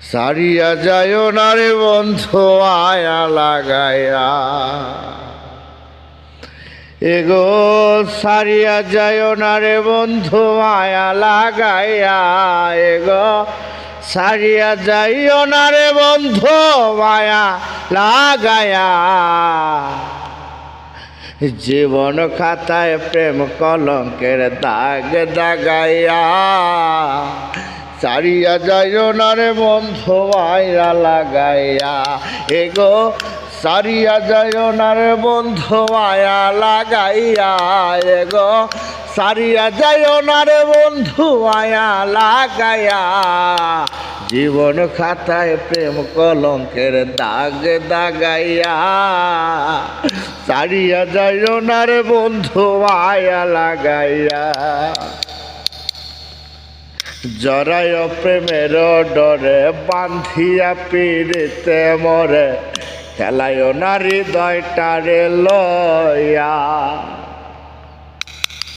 সারিয়া যায় না রে বন্ধু আয়া লাগাইয়া, এগো সারিয়া যায় না রে বন্ধু আয়া লাগাইয়া, এগো সারিয়া যাইও না রে বন্ধু মায়া লাগাইয়া। জীবন খাতায় প্রেম কলঙ্কের দাগ দাগাইয়া, সারিয়া যাইও না রে বন্ধু মায়া লাগাইয়া, এগো সারিয়া যাইও না রে বন্ধু মায়া লাগাইয়া, এগো সারিয়া যাইও না রে বন্ধু মায়া লাগাইয়া। জীবন খাতায় প্রেম কলঙ্কের দাগ দাগাইয়া, সারিয়া যাইও না রে বন্ধু মায়া লাগাইয়া। জরায় প্রেমের ডরে বান্ধিয়া পিড়িতে মরে, খেলায় না হৃদয়টারে লয়া।